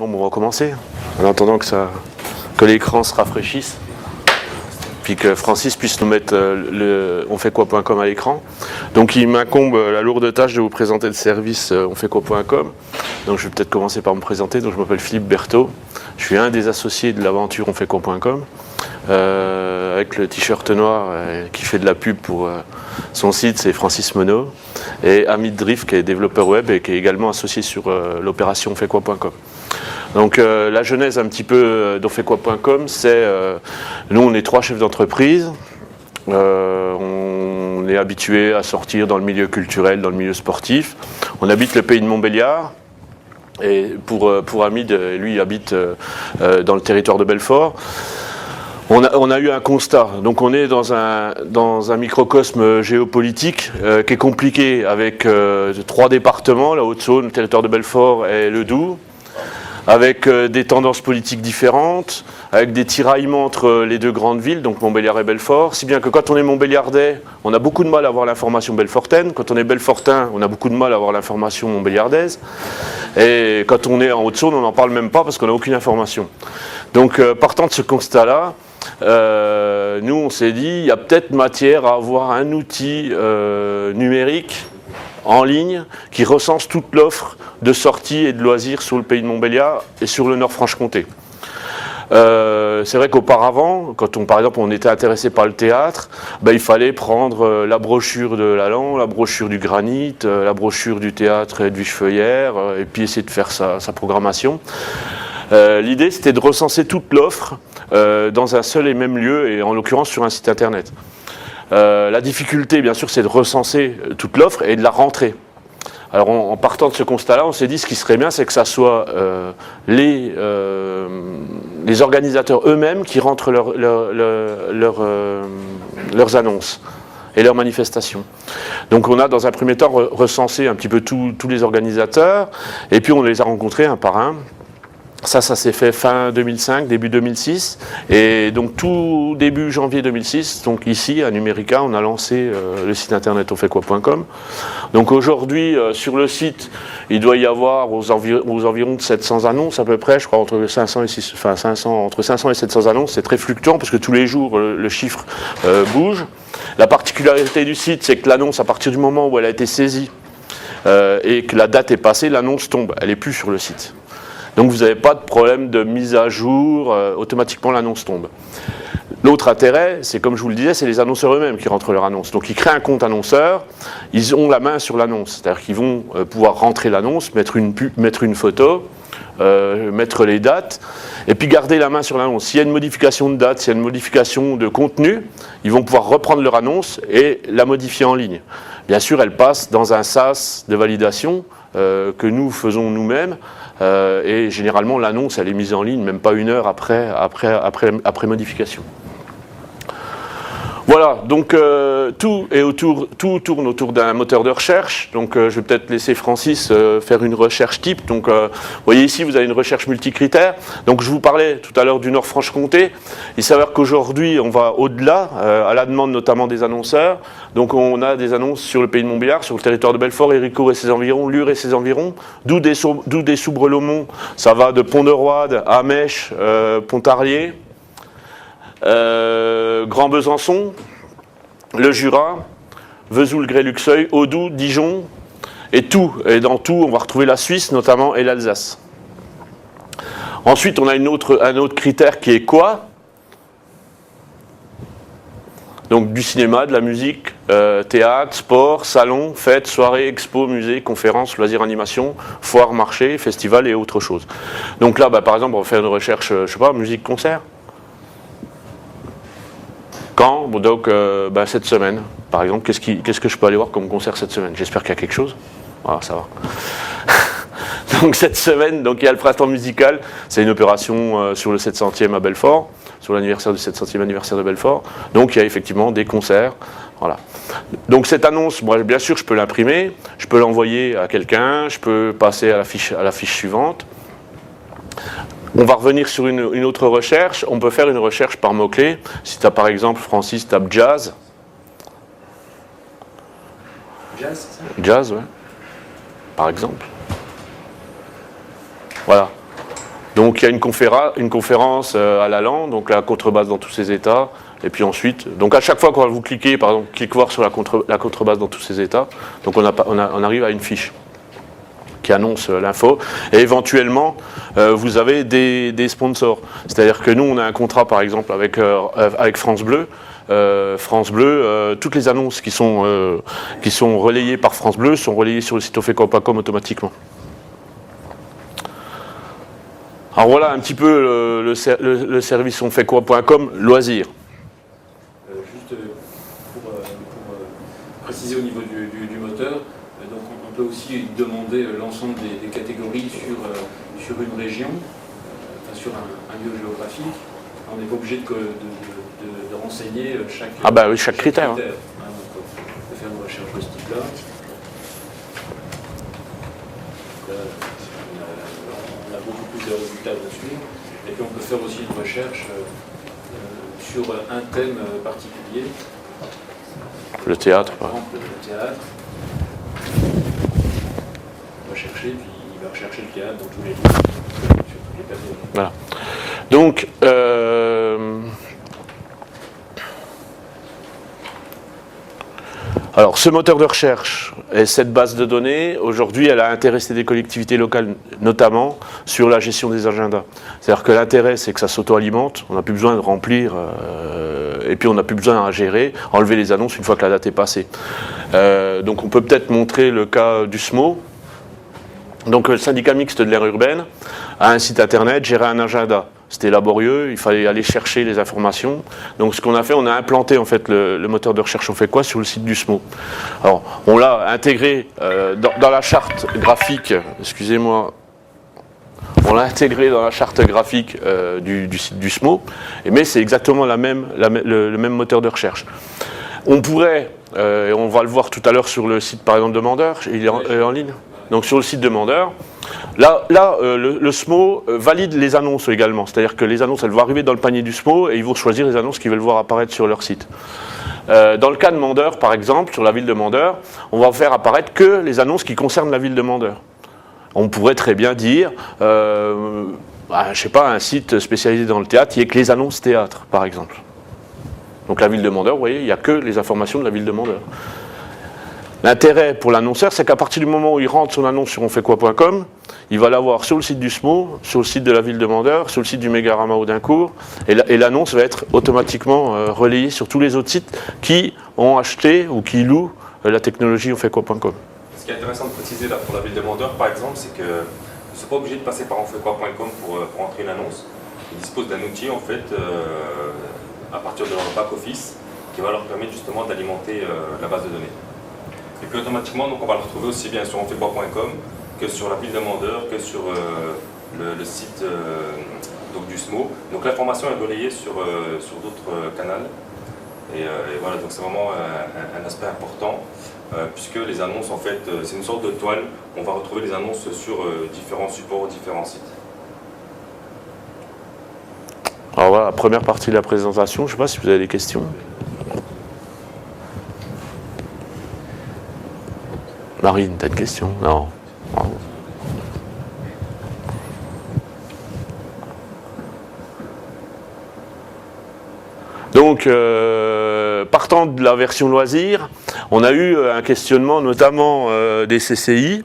Bon, on va commencer, en attendant que l'écran se rafraîchisse, puis que Francis puisse nous mettre onfaitquoi.com à l'écran. Donc il m'incombe la lourde tâche de vous présenter le service onfaitquoi.com. Donc je vais peut-être commencer par me présenter. Donc je m'appelle Philippe Berthaud, je suis un des associés de l'aventure onfaitquoi.com, avec le t-shirt noir qui fait de la pub pour son site, c'est Francis Monod, et Amit Drift qui est développeur web et qui est également associé sur l'opération onfaitquoi.com. Donc la genèse un petit peu d'onfaitquoi.com, c'est nous on est 3 chefs d'entreprise, on est habitué à sortir dans le milieu culturel, dans le milieu sportif, on habite le pays de Montbéliard, et pour Hamid, lui il habite dans le territoire de Belfort. On a eu un constat, donc on est dans un microcosme géopolitique qui est compliqué avec 3 départements, la Haute-Saône, le territoire de Belfort et le Doubs, avec des tendances politiques différentes, avec des tiraillements entre les 2 grandes villes, donc Montbéliard et Belfort, si bien que quand on est montbéliardais, on a beaucoup de mal à avoir l'information belfortaine, quand on est belfortain, on a beaucoup de mal à avoir l'information montbéliardaise, et quand on est en Haute-Saône, on n'en parle même pas parce qu'on n'a aucune information. Donc partant de ce constat-là, nous on s'est dit, il y a peut-être matière à avoir un outil numérique en ligne qui recense toute l'offre de sorties et de loisirs sur le pays de Montbéliard et sur le Nord-Franche-Comté. C'est vrai qu'auparavant, quand par exemple on était intéressé par le théâtre, il fallait prendre la brochure de Lalande, la brochure du Granit, la brochure du théâtre Edwige Feuillère, et puis essayer de faire sa programmation. L'idée c'était de recenser toute l'offre dans un seul et même lieu, et en l'occurrence sur un site internet. La difficulté, bien sûr, c'est de recenser toute l'offre et de la rentrer. Alors, en partant de ce constat-là, on s'est dit ce qui serait bien, c'est que ça soit les organisateurs eux-mêmes qui rentrent leurs annonces et leurs manifestations. Donc, on a, dans un premier temps, recensé un petit peu tous les organisateurs, et puis on les a rencontrés un par un. Ça s'est fait fin 2005, début 2006, et donc tout début janvier 2006, donc ici à Numérica, on a lancé le site internet onfaitquoi.com. Donc aujourd'hui, sur le site, il doit y avoir aux environs de 700 annonces à peu près, je crois entre 500 et 700 annonces, c'est très fluctuant parce que tous les jours le chiffre bouge. La particularité du site, c'est que l'annonce, à partir du moment où elle a été saisie et que la date est passée, l'annonce tombe, elle n'est plus sur le site. Donc vous n'avez pas de problème de mise à jour, automatiquement l'annonce tombe. L'autre intérêt, c'est comme je vous le disais, c'est les annonceurs eux-mêmes qui rentrent leur annonce. Donc ils créent un compte annonceur, ils ont la main sur l'annonce, c'est-à-dire qu'ils vont pouvoir rentrer l'annonce, mettre une photo, mettre les dates, et puis garder la main sur l'annonce. S'il y a une modification de date, s'il y a une modification de contenu, ils vont pouvoir reprendre leur annonce et la modifier en ligne. Bien sûr, elle passe dans un SaaS de validation que nous faisons nous-mêmes, et généralement l'annonce elle est mise en ligne même pas 1 heure après modification. Voilà, donc tout tourne autour d'un moteur de recherche. Donc je vais peut-être laisser Francis faire une recherche type. Donc vous voyez ici, vous avez une recherche multicritère. Donc je vous parlais tout à l'heure du Nord-Franche-Comté. Il s'avère qu'aujourd'hui, on va au-delà, à la demande notamment des annonceurs. Donc on a des annonces sur le pays de Montbéliard, sur le territoire de Belfort, Héricourt et ses environs, Lure et ses environs, Doubs-des-Soubres-Lomont, ça va de Pont-de-Roide à Mèche, Pontarlier. Grand Besançon, le Jura, Vesoul-Grès-Luxeuil, Audoux, Dijon, et dans tout, on va retrouver la Suisse notamment et l'Alsace. Ensuite, on a un autre critère qui est quoi? Donc du cinéma, de la musique, théâtre, sport, salon, fêtes, soirées, expos, musées, conférences, loisirs, animations, foires, marchés, festivals et autre chose. Donc là, par exemple, on va faire une recherche, je sais pas, musique, concert. Quand? Bon, donc cette semaine, par exemple, qu'est-ce que je peux aller voir comme concert cette semaine? J'espère qu'il y a quelque chose. Voilà, ça va. Donc cette semaine, il y a le printemps musical, c'est une opération sur le 700e à Belfort, sur l'anniversaire du 700e anniversaire de Belfort. Donc il y a effectivement des concerts. Voilà. Donc cette annonce, moi, bien sûr, je peux l'imprimer, je peux l'envoyer à quelqu'un, je peux passer à la fiche suivante. On va revenir sur une autre recherche. On peut faire une recherche par mots-clés. Si tu as par exemple, Francis, tape jazz. Jazz, c'est ça? Jazz, ouais. Par exemple. Voilà. Donc il y a une conférence à l'ALAN, donc la contrebase dans tous ses états. Et puis ensuite, donc à chaque fois quand vous cliquez, par exemple, cliquez voir sur la contrebase dans tous ses états, donc on arrive à une fiche qui annonce l'info. Et éventuellement, vous avez des sponsors. C'est-à-dire que nous, on a un contrat, par exemple, avec France Bleu. France Bleu, toutes les annonces qui sont relayées par France Bleu sont relayées sur le site onfaitquoi.com automatiquement. Alors voilà un petit peu le service onfaitquoi.com loisirs. Juste pour préciser au niveau du moteur, donc on peut aussi demander l'ensemble des catégories sur une région, sur un lieu géographique. On n'est pas obligé de renseigner chaque, oui, chaque critère. Hein. Donc, on peut faire une recherche de ce type-là. On a beaucoup plus de résultats dessus. Et puis on peut faire aussi une recherche sur un thème particulier. Le théâtre. Par exemple, le théâtre. On va chercher, puis il va rechercher le théâtre dans tous les livres, sur toutes les périodes. Voilà. Donc, alors, ce moteur de recherche et cette base de données, aujourd'hui, elle a intéressé des collectivités locales, notamment sur la gestion des agendas. C'est-à-dire que l'intérêt, c'est que ça s'auto-alimente, on n'a plus besoin de remplir, et puis on n'a plus besoin à gérer, enlever les annonces une fois que la date est passée. Donc on peut peut-être montrer le cas du SMO. Donc le syndicat mixte de l'aire urbaine a un site internet, gérait un agenda. C'était laborieux, il fallait aller chercher les informations. Donc ce qu'on a fait, on a implanté en fait le moteur de recherche On fait quoi sur le site du SMO. Alors on l'a intégré dans la charte graphique, excusez-moi, on l'a intégré dans la charte graphique du site du SMO, mais c'est exactement le même moteur de recherche. On pourrait, et on va le voir tout à l'heure sur le site par exemple Demandeur, il est en ligne. Donc sur le site Demandeur, là le SMO valide les annonces également. C'est-à-dire que les annonces, elles vont arriver dans le panier du SMO et ils vont choisir les annonces qu'ils veulent voir apparaître sur leur site. Dans le cas de Mandeur, par exemple, sur la ville de Mandeur, on va faire apparaître que les annonces qui concernent la ville de Mandeur. On pourrait très bien dire, je sais pas, un site spécialisé dans le théâtre, il n'y a que les annonces théâtre, par exemple. Donc la ville de Mandeur, vous voyez, il n'y a que les informations de la ville de Mandeur. L'intérêt pour l'annonceur, c'est qu'à partir du moment où il rentre son annonce sur onfaitquoi.com, il va l'avoir sur le site du SMO, sur le site de la ville de Mandeur, sur le site du Mégarama ou d'Incourt, et l'annonce va être automatiquement relayée sur tous les autres sites qui ont acheté ou qui louent la technologie onfaitquoi.com. Ce qui est intéressant de préciser là pour la ville de Mandeur, par exemple, c'est que ne sont pas obligés de passer par onfaitquoi.com pour entrer une annonce. Ils disposent d'un outil en fait à partir de leur back-office qui va leur permettre justement d'alimenter la base de données. Et puis automatiquement, donc, on va le retrouver aussi bien sur onfaitquoi.com que sur la ville de Mandeur, que sur le site donc, du SMO. Donc l'information est relayée sur d'autres canaux. Et voilà, donc c'est vraiment un aspect important, puisque les annonces, en fait, c'est une sorte de toile. On va retrouver les annonces sur différents supports, différents sites. Alors voilà, la première partie de la présentation, je ne sais pas si vous avez des questions. Marine, tu as une question? Non. Bravo. Donc, partant de la version loisir, on a eu un questionnement notamment des CCI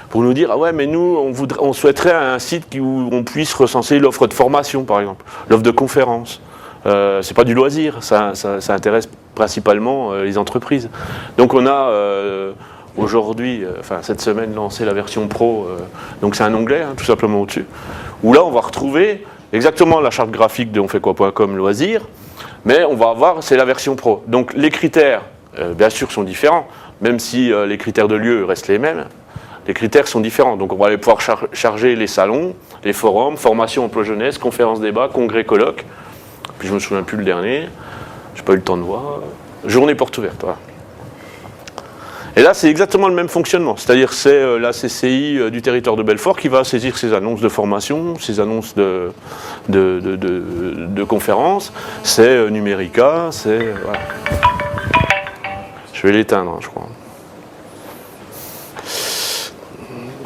pour nous dire « Ah ouais, mais nous, on souhaiterait un site où on puisse recenser l'offre de formation, par exemple, l'offre de conférence. C'est pas du loisir, ça intéresse principalement les entreprises. » Donc on a aujourd'hui, cette semaine, lancé la version pro, donc c'est un onglet, hein, tout simplement au-dessus, où là on va retrouver exactement la charte graphique de onfaitquoi.com loisir, mais on va avoir, c'est la version pro. Donc les critères, bien sûr, sont différents, même si les critères de lieu restent les mêmes, les critères sont différents. Donc on va aller pouvoir charger les salons, les forums, formation emploi jeunesse, conférences débat, congrès colloques, puis je me souviens plus le dernier, j'ai pas eu le temps de voir, journée porte ouverte, voilà. Et là, c'est exactement le même fonctionnement, c'est-à-dire c'est la CCI du territoire de Belfort qui va saisir ses annonces de formation, ses annonces de conférences, c'est Numérica, c'est... Voilà. Je vais l'éteindre, je crois.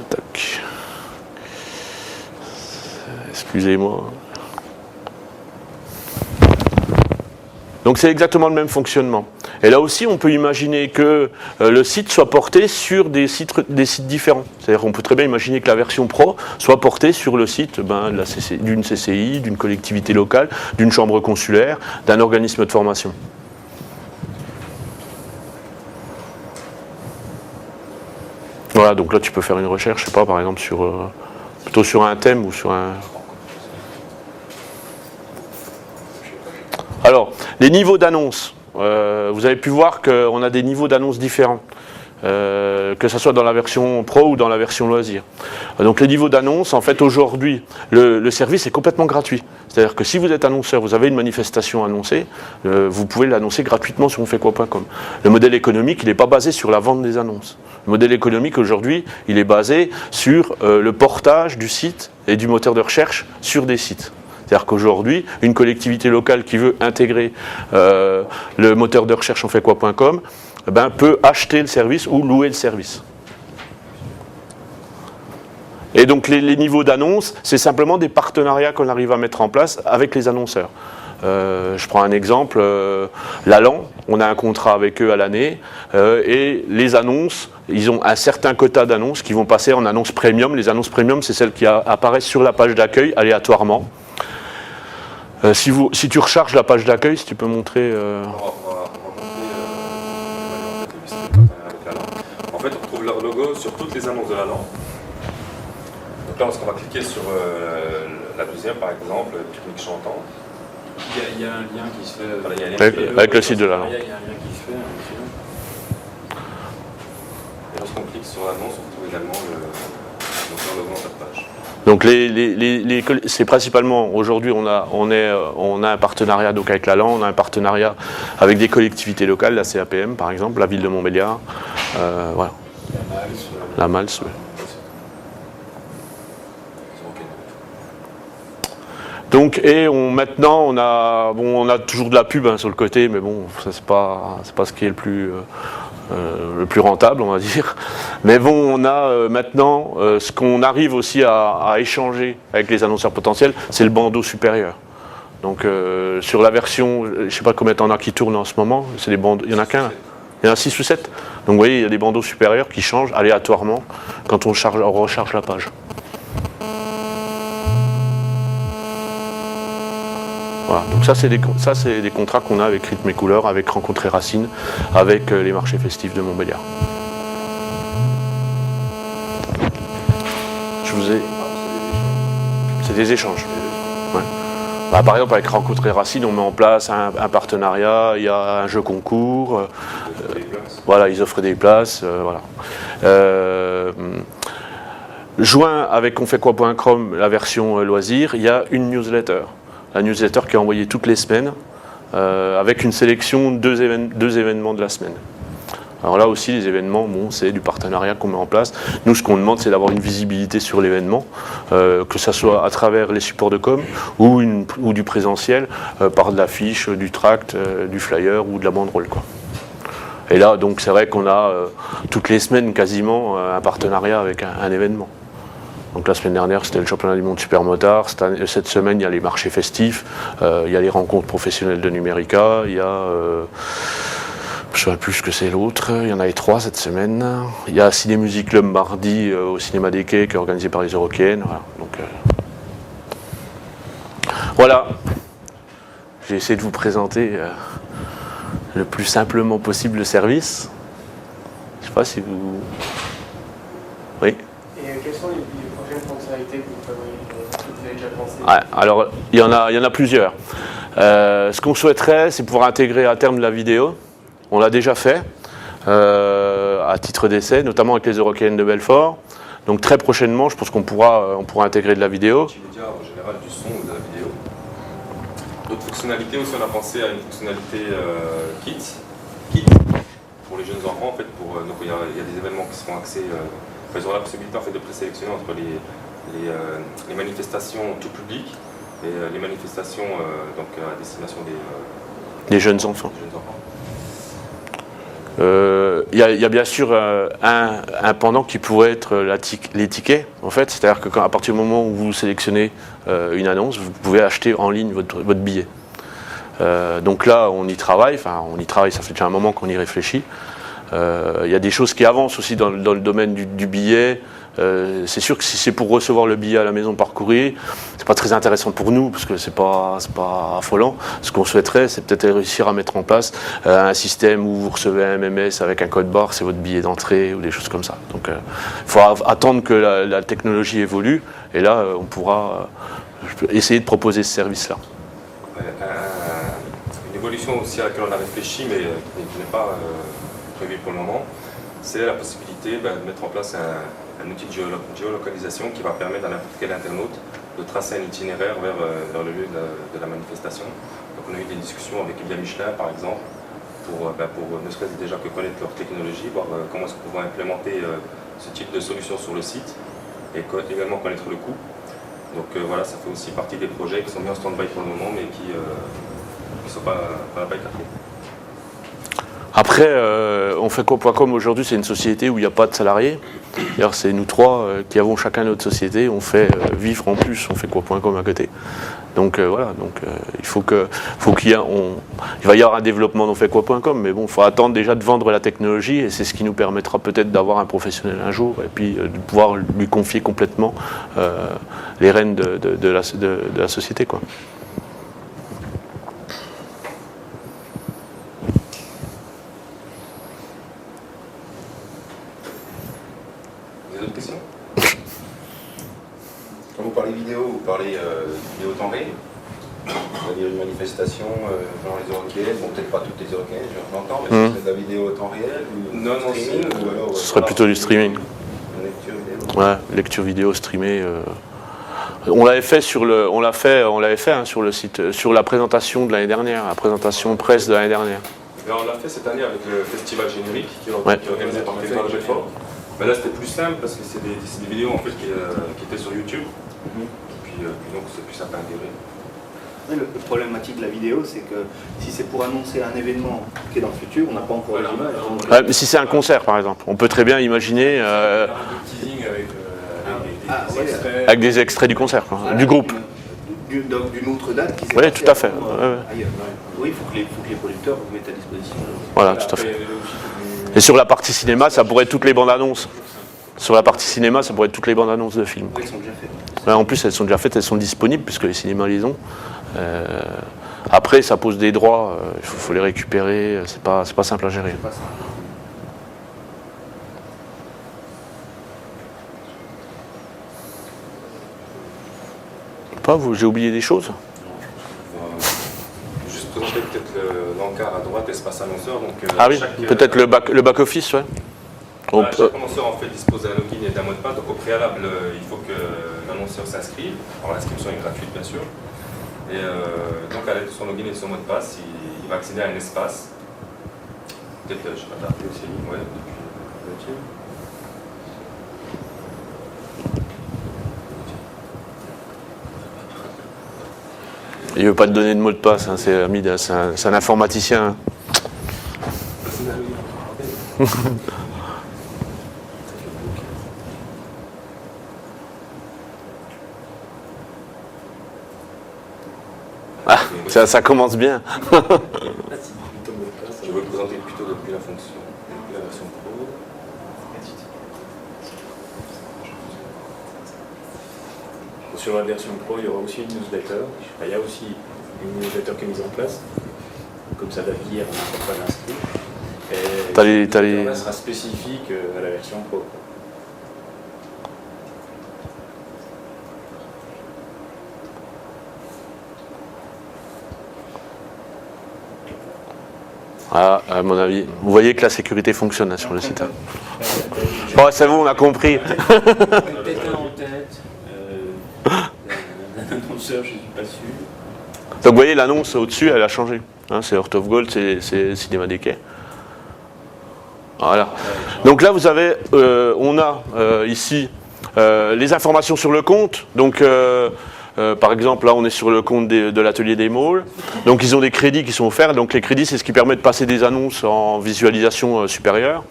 Tac. Excusez-moi. Donc c'est exactement le même fonctionnement. Et là aussi, on peut imaginer que le site soit porté sur des sites différents. C'est-à-dire qu'on peut très bien imaginer que la version pro soit portée sur le site d'une CCI, d'une collectivité locale, d'une chambre consulaire, d'un organisme de formation. Voilà, donc là tu peux faire une recherche, je sais pas, par exemple plutôt sur un thème ou sur un... Alors, les niveaux d'annonce. Vous avez pu voir qu'on a des niveaux d'annonce différents, que ce soit dans la version pro ou dans la version loisir. Donc les niveaux d'annonce, en fait aujourd'hui, le service est complètement gratuit. C'est-à-dire que si vous êtes annonceur, vous avez une manifestation annoncée, vous pouvez l'annoncer gratuitement sur onfaitquoi.com. Le modèle économique, il n'est pas basé sur la vente des annonces. Le modèle économique aujourd'hui, il est basé sur le portage du site et du moteur de recherche sur des sites. C'est-à-dire qu'aujourd'hui, une collectivité locale qui veut intégrer le moteur de recherche onfaitquoi.com peut acheter le service ou louer le service. Et donc les niveaux d'annonce, c'est simplement des partenariats qu'on arrive à mettre en place avec les annonceurs. Je prends un exemple, l'Allan, on a un contrat avec eux à l'année, et les annonces, ils ont un certain quota d'annonces qui vont passer en annonces premium. Les annonces premium, c'est celles qui apparaissent sur la page d'accueil aléatoirement. Si tu recharges la page d'accueil, si tu peux montrer... En fait, on retrouve leur logo sur toutes les annonces de l'Allan. Donc là, lorsqu'on va cliquer sur la deuxième, par exemple, pique-nique chantant. Il y a un lien qui se fait voilà, il y a un lien avec le site de l'Allan. Il y a un lien qui se fait. Et lorsqu'on clique sur l'annonce, on retrouve également leur logo en bas de page. Donc c'est principalement, aujourd'hui on a un partenariat donc avec l'Allan, on a un partenariat avec des collectivités locales, la CAPM par exemple, la ville de Montbéliard, voilà. La Malse. Ouais. Donc maintenant on a toujours de la pub sur le côté, mais bon ça c'est pas ce qui est le plus rentable, on va dire. Mais bon, on a maintenant ce qu'on arrive aussi à échanger avec les annonceurs potentiels, c'est le bandeau supérieur. Donc sur la version, je ne sais pas combien t'en as qui tournent en ce moment, c'est des bandeaux, il y en a qu'un. Il y en a 6 ou 7. Donc vous voyez, il y a des bandeaux supérieurs qui changent aléatoirement quand on recharge la page. Voilà, donc ça c'est des contrats qu'on a avec Rythme et Couleurs, avec Rencontres et Racines, avec les marchés festifs de Montbéliard. C'est des échanges. Ouais. Par exemple avec Rencontres et Racines, on met en place un partenariat, il y a un jeu concours, voilà, ils offrent des places, voilà. Joint avec onfaitquoi.com, la version loisir, il y a une newsletter. La newsletter qui est envoyée toutes les semaines, avec une sélection de deux événements de la semaine. Alors là aussi, les événements, c'est du partenariat qu'on met en place. Nous, ce qu'on demande, c'est d'avoir une visibilité sur l'événement, que ce soit à travers les supports de com ou du présentiel, par de l'affiche, du tract, du flyer ou de la banderole, quoi. Et là, donc, c'est vrai qu'on a toutes les semaines quasiment un partenariat avec un événement. Donc la semaine dernière, c'était le championnat du monde Supermotard. Cette semaine, il y a les marchés festifs, il y a les rencontres professionnelles de Numérica, il y a... je ne sais plus ce que c'est l'autre, il y en avait 3 cette semaine. Il y a Ciné Music Club mardi au Cinéma des Quais, qui est organisé par les Eurokéennes. Voilà. Donc, voilà. J'ai essayé de vous présenter le plus simplement possible le service. Je ne sais pas si vous... Oui. Et quelles sont les prochaines fonctionnalités que vous avez déjà pensées? Alors, il y en a plusieurs. Ce qu'on souhaiterait, c'est pouvoir intégrer à terme de la vidéo. On l'a déjà fait, à titre d'essai, notamment avec les Eurokéennes de Belfort. Donc très prochainement, je pense qu'on pourra intégrer de la vidéo. Multimédia, en général, du son ou de la vidéo. D'autres fonctionnalités aussi, on a pensé à une fonctionnalité kit pour les jeunes enfants. En fait, donc il y a des événements qui seront axés. Ils auront la possibilité en fait, de présélectionner entre les manifestations tout public et les manifestations donc, à destination des jeunes enfants. y a bien sûr un pendant qui pourrait être les tickets, en fait. C'est-à-dire qu'à partir du moment où vous sélectionnez une annonce, vous pouvez acheter en ligne votre billet. Donc là, on y travaille, ça fait déjà un moment qu'on y réfléchit. Il y a des choses qui avancent aussi dans le domaine du billet. C'est sûr que si c'est pour recevoir le billet à la maison par courrier, c'est pas très intéressant pour nous parce que c'est pas affolant. Ce qu'on souhaiterait, c'est peut-être réussir à mettre en place un système où vous recevez un MMS avec un code barre, c'est votre billet d'entrée ou des choses comme ça. Donc il faut attendre que la technologie évolue et là on pourra essayer de proposer ce service-là. Une évolution aussi à laquelle on a réfléchi mais qui n'est pas prévue pour le moment, c'est la possibilité de mettre en place un outil de géolocalisation qui va permettre à n'importe quel internaute de tracer un itinéraire vers le lieu de la manifestation. Donc on a eu des discussions avec Elia Michelin par exemple, pour ne serait-ce déjà que connaître leur technologie, voir comment est-ce qu'on pourrait implémenter ce type de solution sur le site et également connaître le coût. Donc voilà, ça fait aussi partie des projets qui sont mis en stand-by pour le moment mais qui ne sont pas écartés. Après, on fait quoi.com aujourd'hui, c'est une société où il n'y a pas de salariés. D'ailleurs, c'est nous trois qui avons chacun notre société. On fait vivre en plus, on fait quoi.com à côté. Donc voilà, il va y avoir un développement d'on fait quoi.com, mais bon, il faut attendre déjà de vendre la technologie et c'est ce qui nous permettra peut-être d'avoir un professionnel un jour et puis de pouvoir lui confier complètement les rênes de la société, quoi. Quand vous parlez vidéo, vous parlez vidéo temps réel, c'est-à-dire une manifestation genre les Eurocaines, bon peut-être pas toutes les Eurocaines, je l'entends, mais ce serait de la vidéo temps réel ou Non, streaming, ou alors, Ce serait plutôt du streaming. Une lecture vidéo. Ouais, lecture vidéo streamée. On l'avait fait sur le site, sur la présentation de l'année dernière, la présentation presse de l'année dernière. Et on l'a fait cette année avec le festival générique qui est organisé par le Territoire de Belfort. Mais là c'était plus simple parce que c'est des vidéos en fait qui étaient sur YouTube. Puis donc c'est plus simple à intégrer. Le problématique de la vidéo, c'est que si c'est pour annoncer un événement qui est dans le futur, on n'a pas encore l'image. Ouais, mais si c'est un concert par exemple, on peut très bien imaginer teasing avec des extraits du concert, quoi, du groupe. D'une autre date qui s'est Oui, passée tout à fait. avant, Ouais. ailleurs. Oui, il faut que les producteurs vous mettent à disposition. Voilà, tout à fait. Et sur la partie cinéma, ça pourrait être toutes les bandes annonces. Sur la partie cinéma, ça pourrait être toutes les bandes annonces de films. Elles sont déjà faites. Ouais, en plus, elles sont déjà faites, elles sont disponibles puisque les cinémas les ont. Après, ça pose des droits, il faut les récupérer, c'est pas simple à gérer. Pas ça. Pas vous, j'ai oublié des choses. Juste présenter peut-être l'encart à droite, espace annonceur. Donc, Ah oui, peut-être le back-office, ouais. Chaque annonceur en fait dispose d'un login et d'un mot de passe. Donc au préalable, il faut que l'annonceur s'inscrive. Alors l'inscription est gratuite bien sûr. Et donc à l'aide de son login et de son mot de passe, il va accéder à un espace. Peut-être, je ne sais pas, t'as appelé aussi, ouais, depuis le Il veut pas te donner de mot de passe, hein, c'est Hamid, c'est un informaticien. Ah, ça commence bien. Je vais vous présenter plutôt depuis la fonction, depuis la version pro. Sur la version Pro, il y aura aussi une newsletter. Il y a aussi une newsletter qui est mise en place. Comme ça, d'avenir, on ne peut pas l'inscrire. Et T'as les... ça sera spécifique à la version Pro. Ah, à mon avis, vous voyez que la sécurité fonctionne là, sur le site. Bon, c'est bon, on a compris. Peut-être un en tête. D'un annonceur, je ne suis pas sûr. Donc vous voyez, l'annonce au-dessus, elle a changé. Hein, c'est Heart of Gold, c'est Cinéma des Quais. Voilà. Donc là, vous avez, on a ici les informations sur le compte. Donc Par exemple, là, on est sur le compte de l'atelier des Maules. Donc, ils ont des crédits qui sont offerts. Donc, les crédits, c'est ce qui permet de passer des annonces en visualisation supérieure.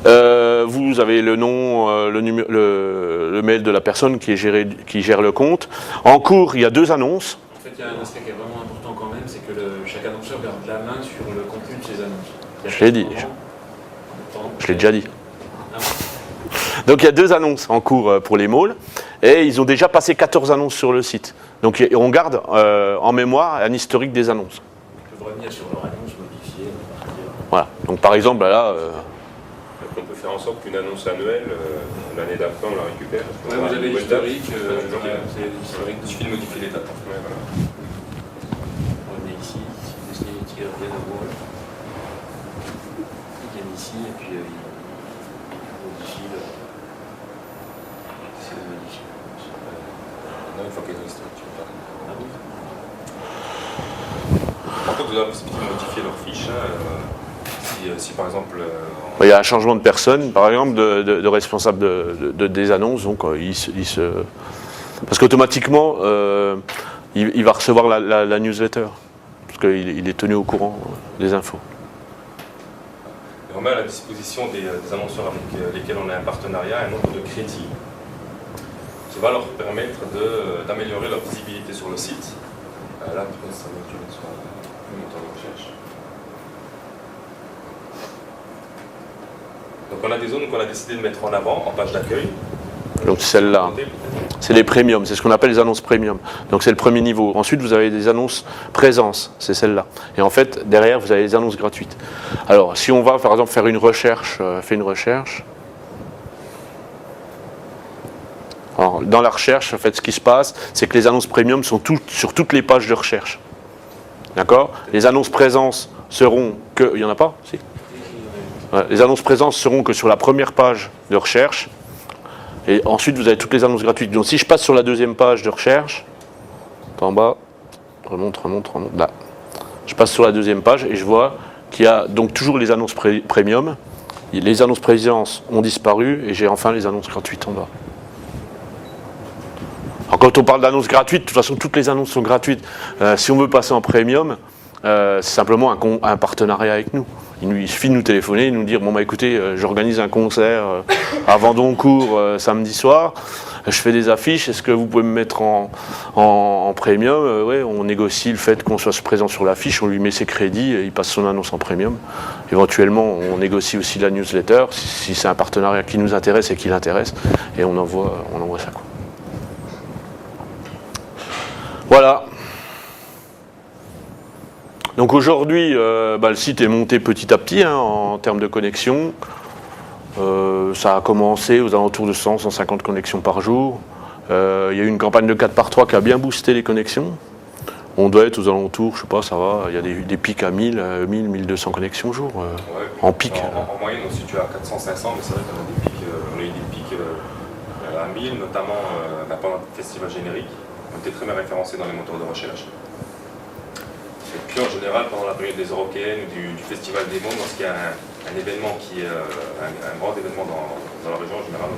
Vous avez le nom, le mail de la personne qui gère le compte. En cours, il y a 2 annonces. En fait, il y a un aspect qui est vraiment important quand même, c'est que chaque annonceur garde la main sur le contenu de ses annonces. Je l'ai dit. Je l'ai déjà dit. Donc il y a 2 annonces en cours pour les Maules et ils ont déjà passé 14 annonces sur le site. Donc on garde en mémoire un historique des annonces. Ils peuvent revenir sur leur annonce, modifier. Voilà. Donc par exemple là. On peut faire en sorte qu'une annonce annuelle, l'année d'après, on la récupère. Ouais, vous avez l'historique. C'est l'historique. Il suffit de modifier les dates. Ouais, voilà. On revenait ici, si vous essayez de revenir au wall. Ils viennent ici et puis ils modifient le. C'est le modifier. Non, une fois qu'il y a une historique, tu peux pas. Ah bon? Par contre, vous avez la possibilité de modifier leur fiche. Si par exemple. Il y a un changement de personne, par exemple, de responsable des annonces. Donc parce qu'automatiquement, il va recevoir la newsletter. Parce qu'il est tenu au courant des infos. On met à la disposition des annonceurs avec lesquels on a un partenariat un nombre de crédits qui va leur permettre d'améliorer leur visibilité sur le site. Là, peut-être ça va être sur le moteur de recherche. Donc on a des zones qu'on a décidé de mettre en avant en page d'accueil. Donc celle-là, c'est les premiums, c'est ce qu'on appelle les annonces premium. Donc c'est le premier niveau. Ensuite vous avez des annonces présence, c'est celle-là. Et en fait derrière vous avez les annonces gratuites. Alors si on va par exemple faire une recherche, Alors, dans la recherche, en fait, ce qui se passe, c'est que les annonces premium sont sur toutes les pages de recherche. D'accord ? Les annonces présence seront que... Il n'y en a pas ? Si. Ouais, les annonces présence seront que sur la première page de recherche. Et ensuite, vous avez toutes les annonces gratuites. Donc, si je passe sur la 2e page de recherche, en bas, remonte, là. Je passe sur la 2e page et je vois qu'il y a donc toujours les annonces premium. Les annonces présence ont disparu et j'ai enfin les annonces gratuites en bas. Alors, quand on parle d'annonces gratuites, de toute façon, toutes les annonces sont gratuites. Si on veut passer en premium, c'est simplement un partenariat avec nous. Il suffit de nous téléphoner et de nous dire bon bah écoutez, j'organise un concert à Vendoncourt samedi soir, je fais des affiches, est-ce que vous pouvez me mettre en premium? Ouais, on négocie le fait qu'on soit présent sur l'affiche, on lui met ses crédits, et il passe son annonce en premium. Éventuellement, on négocie aussi la newsletter, si c'est un partenariat qui nous intéresse et qui l'intéresse, et on envoie ça, quoi. Voilà. Donc aujourd'hui, le site est monté petit à petit en termes de connexion. Ça a commencé aux alentours de 100-150 connexions par jour. Il y a eu une campagne de 4x3 qui a bien boosté les connexions. On doit être aux alentours, je sais pas, ça va, il y a des pics à 1000, 1200 connexions au jour, en pic. En moyenne, on se situe à 400-500, mais c'est vrai qu'on a eu des pics à 1000, notamment pendant le festival générique. On était très bien référencés dans les moteurs de recherche. Et puis en général, pendant la période des Eurokéennes ou du Festival des Mondes, lorsqu'il y a un événement qui est un grand événement dans la région, en général,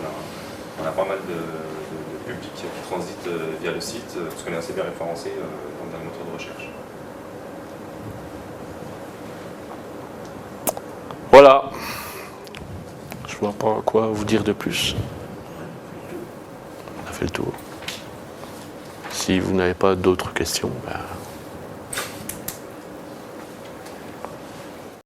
on a pas mal de public qui transite via le site, parce qu'on est assez bien référencé dans le moteur de recherche. Voilà. Je vois pas quoi vous dire de plus. On a fait le tour. Si vous n'avez pas d'autres questions,